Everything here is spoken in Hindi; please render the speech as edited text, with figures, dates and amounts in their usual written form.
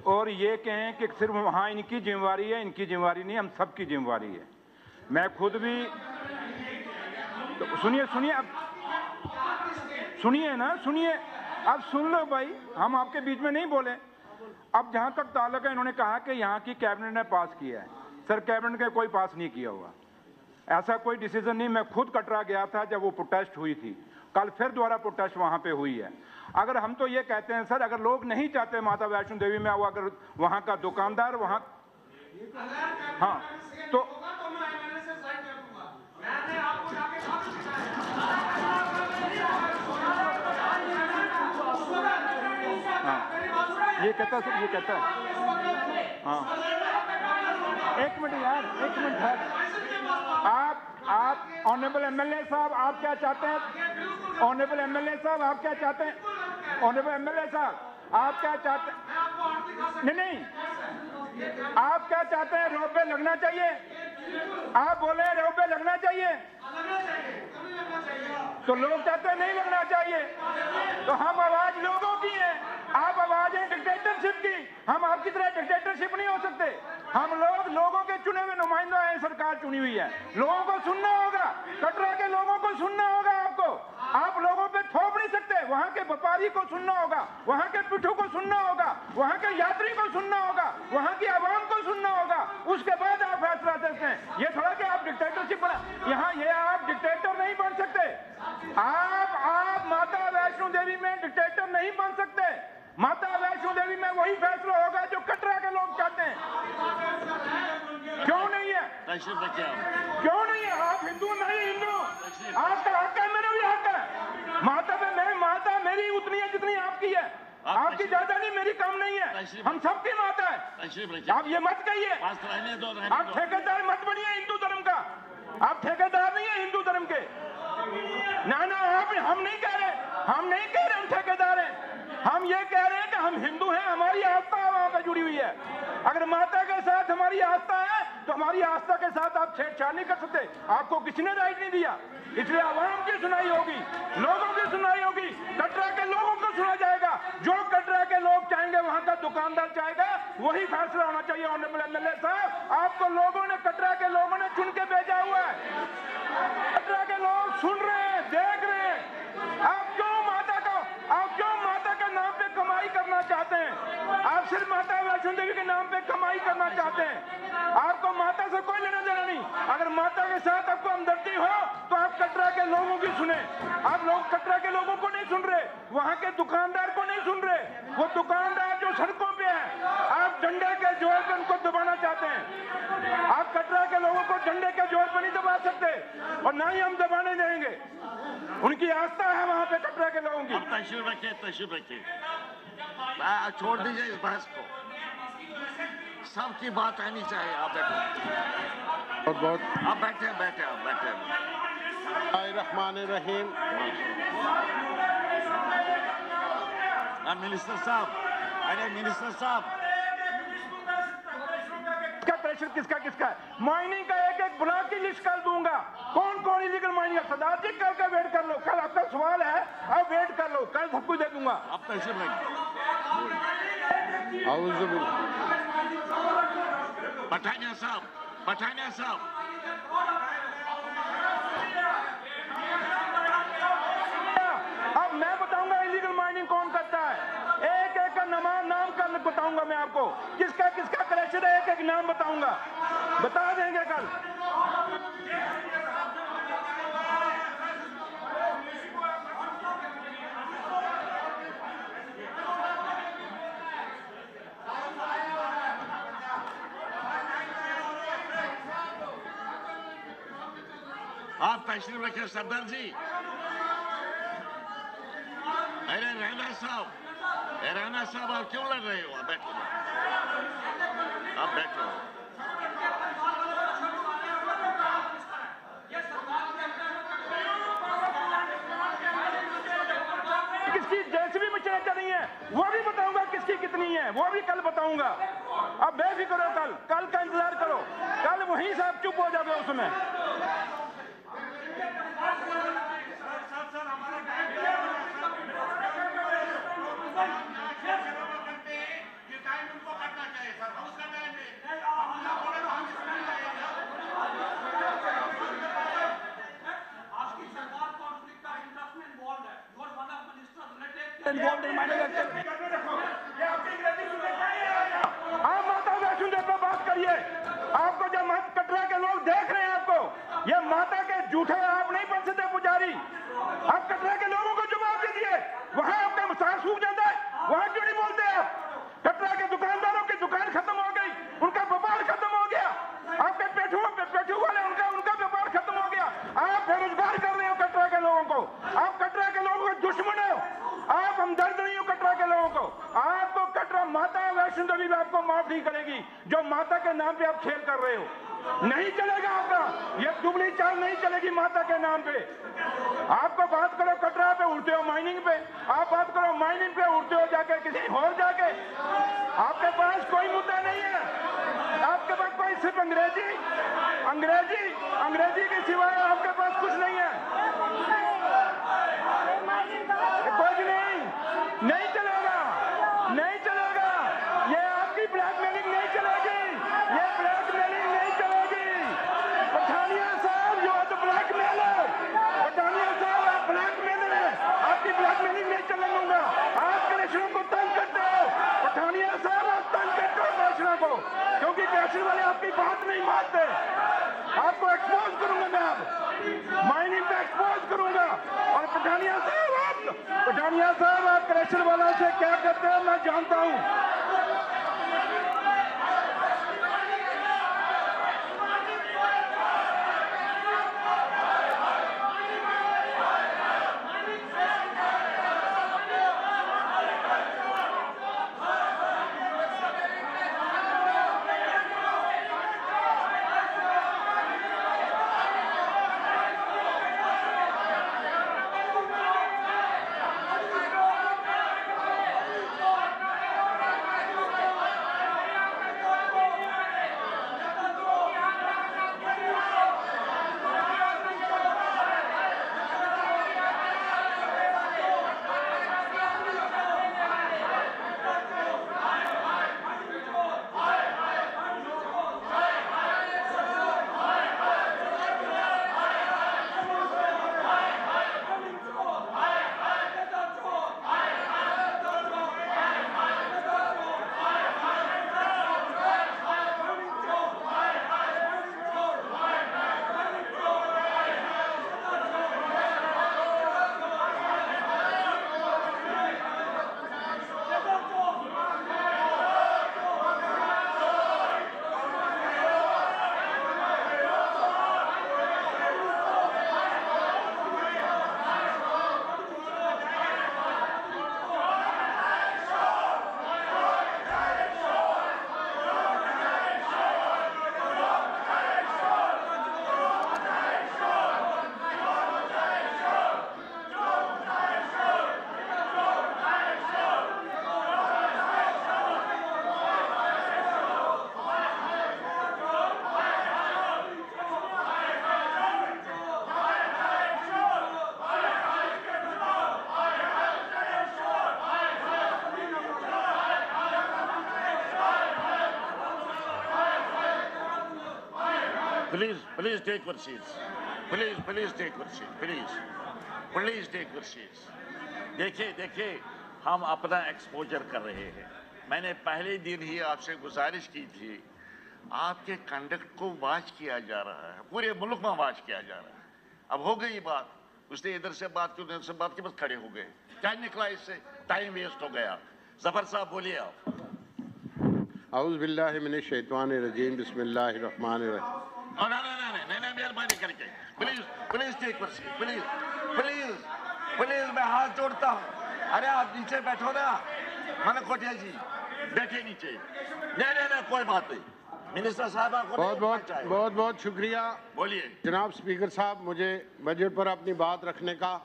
और ये कहें कि सिर्फ वहाँ इनकी जिम्मेवारी है, इनकी जिम्मेवारी नहीं, हम सबकी जिम्मेवारी है। मैं खुद भी तो सुनिए अब सुनिए ना, सुनिए, अब सुन लो भाई, हम आपके बीच में नहीं बोले। अब जहाँ तक ताल्लुक है, इन्होंने कहा कि यहाँ की कैबिनेट ने पास किया है। सर, कैबिनेट ने कोई पास नहीं किया हुआ, ऐसा कोई डिसीजन नहीं। मैं खुद कटरा गया था जब वो प्रोटेस्ट हुई थी, कल फिर दोबारा प्रोटेस्ट वहाँ पे हुई है। अगर हम तो ये कहते हैं सर, अगर लोग नहीं चाहते माता वैष्णो देवी में, वो अगर वहाँ का दुकानदार वहाँ, हाँ तो ये कहता है, ये कहता है, हाँ एक मिनट यार, एक मिनट है। आप ऑनरेबल एमएलए साहब, आप क्या चाहते हैं? ऑनरेबल एमएलए साहब, आप क्या चाहते हैं? ऑनरेबल एमएलए साहब, आप क्या चाहते हैं? नहीं, आप क्या चाहते हैं? रोड पे लगना चाहिए? आप बोले रोड पे लगना चाहिए, तो लोग चाहते हैं नहीं लगना चाहिए। तो हम आवाज लोगों की है, आप आवाज है डिक्टेटरशिप की। हम आपकी तरह डिक्टेटरशिप नहीं हो सकते। हम लोग लोगों के चुने हुए नुमाइंदा हैं, सरकार चुनी हुई है। लोगों को सुनना होगा, कटरा के लोगों को सुनना होगा। आपको, आप लोगों पे थोप नहीं सकते। वहां के व्यापारी को सुनना होगा, वहां के पिट्ठू को सुनना होगा, वहां के यात्री को सुनना होगा, वहां की आवाम को सुनना होगा। उसके बाद आप फैसला देते हैं। ये थोड़ा कि आप डिक्टेटरशिप बना, यहाँ ये आप डिक्टेटर नहीं बन सकते। आप माता वैष्णो देवी में डिक्टेटर नहीं बन सकते। माता वैष्णो देवी में वही फैसला होगा जो कटरा के लोग चाहते हैं। क्यों नहीं है? क्यों नहीं है? आप हिंदू नहीं हिंदू, आपका हक है, मेरा भी हक है। माता पे मैं, माता मेरी उतनी है जितनी आपकी है। आपकी ज्यादा नहीं, मेरी कम नहीं है, हम सबकी माता है। आप ये मत कहिए, आप ठेकेदार मत बनिए हिंदू धर्म का। आप ठेकेदार नहीं है हिंदू धर्म के। ना आप, हम नहीं कह रहे, हम नहीं कह रहे हम ठेकेदार हैं। हम ये कह रहे हैं कि हम हिंदू हैं, हमारी आस्था वहां पर जुड़ी हुई है। अगर माता के साथ हमारी आस्था है तो हमारी आस्था के साथ आप छेड़छाड़ नहीं कर सकते। आपको किसी ने राइट नहीं दिया, इसलिए आवाम की सुनाई होगी, लोगों की सुनाई होगी, कटरा के लोगों को सुना जाएगा। जो कटरा के लोग चाहेंगे, वहां का दुकानदार चाहेगा, वही फैसला होना चाहिए। ऑनरेबल एमएलए साहब, आपको लोगों ने, कटरा के लोगों ने चुन के भेजा हुआ है। कटरा के लोग सुन रहे हैं, देख रहे हैं। आप क्यों माता के नाम पे कमाई करना चाहते हैं? आप सिर्फ माता वैष्णो देवी के नाम पे कमाई करना चाहते हैं। आपको माता से कोई लेना देना नहीं। अगर माता के साथ आपको हमदर्दी हो तो आप कटरा के लोगों की सुने। आप लोग कटरा के लोगों को नहीं सुन रहे, वहां के दुकानदार को नहीं सुन रहे। वो दुकानदार जो सड़कों पे है, आप डंडे के जोर पे उनको दबाना चाहते हैं। आप कटरा के लोगों को डंडे के जोर पे नहीं दबा सकते, और ना ही हम दबाने देंगे। उनकी आस्था है वहां पे कटरा के लोगों की। तशरीफ रखिए, छोड़ दीजिए इस बहस को। सबकी बात आनी चाहिए। आप बैठो, बहुत आप बैठे। रहमानिर्रहीम। मिनिस्टर साहब, अरे मिनिस्टर साहब, किसका है? माइनिंग का एक ब्लॉक की लिस्ट कर दूंगा, कौन इलीगल माइनिंग है। सरदार जी, कल का वेट कर लो, कल आपका सवाल है, अब वेट कर लो, कल सब कुछ दे दूंगा। आप तशरीफ रखिए। पठानिया साहब, अब मैं बताऊंगा इलीगल माइनिंग कौन करता है। एक का नाम कल बताऊंगा मैं आपको, किसका कलेक्शन है, एक नाम बताऊंगा, बता देंगे कल। आप तशरीफ रखिए सरदार जी। अरे राणा साहब, आप क्यों लड़ रहे हो? आप बैठो। किसकी जैसी भी मशीनें चल रही हैं, वो भी बताऊंगा किसकी कितनी है, वो भी कल बताऊंगा। अब बेफिक्र हो, कल का इंतजार करो, कल वहीं से आप चुप हो जाओगे उसमें। involved in mining activity. आप माता वैष्णो देवी पे बात करिए। आपको जब कटरा के लोग देख रहे हैं, आपको ये माता के झूठे आप नहीं बन सकते पुजारी। आप कटरा के लोगों को जवाब दीजिए। वहां आपका मसाल सूख जाता है, वहां क्यों नहीं बोलते आप? कटरा के दुकानदारों की दुकान खत्म हो गई, उनका व्यापार खत्म हो गया। आपके पेटू वाले उनका व्यापार खत्म हो गया। आप बेरोजगार कर रहे हो कटरा के लोगों को। आप कटरा के लोगों के दुश्मन हो। आप हमदर्द नहीं हो कटरा के लोगों को। आपको कटरा माता वैष्णो देवी भी आपको माफ नहीं करेगी, जो माता के नाम पे आप खेल कर रहे हो। नहीं चलेगा आपका ये दुबली चाल, नहीं चलेगी माता के नाम पे। आपको बात करो कटरा पे, उड़ते हो माइनिंग पे। आप बात करो माइनिंग पे, उड़ते हो जाके किसी और जाके। आपके पास कोई मुद्दा नहीं है। आपके पास कोई सिर्फ अंग्रेजी के सिवाय आपके पास कुछ नहीं है। कुछ नहीं चलेगा। ये आपकी ब्लैकमेलिंग नहीं चलेगी। ये ब्लैकमेलिंग नहीं चलेगी। पठानिया साहब, you are the blackmailer. Pathania साहब, आप ब्लैकमेलर हैं। आपकी ब्लैकमेलिंग नहीं चलने दूंगा। आप कृष्णों को तंग करते हो। पठानिया साहब, आप तंग करते हो कृष्णों को, क्योंकि कृष्ण वाले आपकी बात नहीं मानते। आपको एक्सपोज करूंगा मैं, अब माइनिंग पे एक्सपोज करूंगा। और पठानिया साहब आप कृष्ण वालों से क्या करते हो मैं जानता हूं। Please take your seats. Please take your seats. Please take your seats. देखिए हम अपना एक्सपोजर कर रहे हैं। मैंने पहले दिन ही आपसे गुजारिश की थी, आपके कंडक्ट को वॉच किया जा रहा है, पूरे मुल्क में वॉच किया जा रहा है। अब हो गई बात, उसने इधर से बात की, उधर से बात की, बस खड़े हो गए। क्या निकला इससे? टाइम वेस्ट हो गया। जफर साहब बोलिए आप। औज़ु बिल्लाहि मिनश शैतानिर रजीम, बिस्मिल्लाहिर रहमानिर रहीम। नहीं, मेहरबानी करके please take your seat, please मैं हाथ जोड़ता हूँ। अरे आप नीचे बैठो ना, खाना कोटिया जी बैठे नीचे। नहीं, कोई बात नहीं। मिनिस्टर साहब आपको बहुत शुक्रिया। बोलिए जनाब स्पीकर साहब, मुझे बजट पर अपनी बात रखने का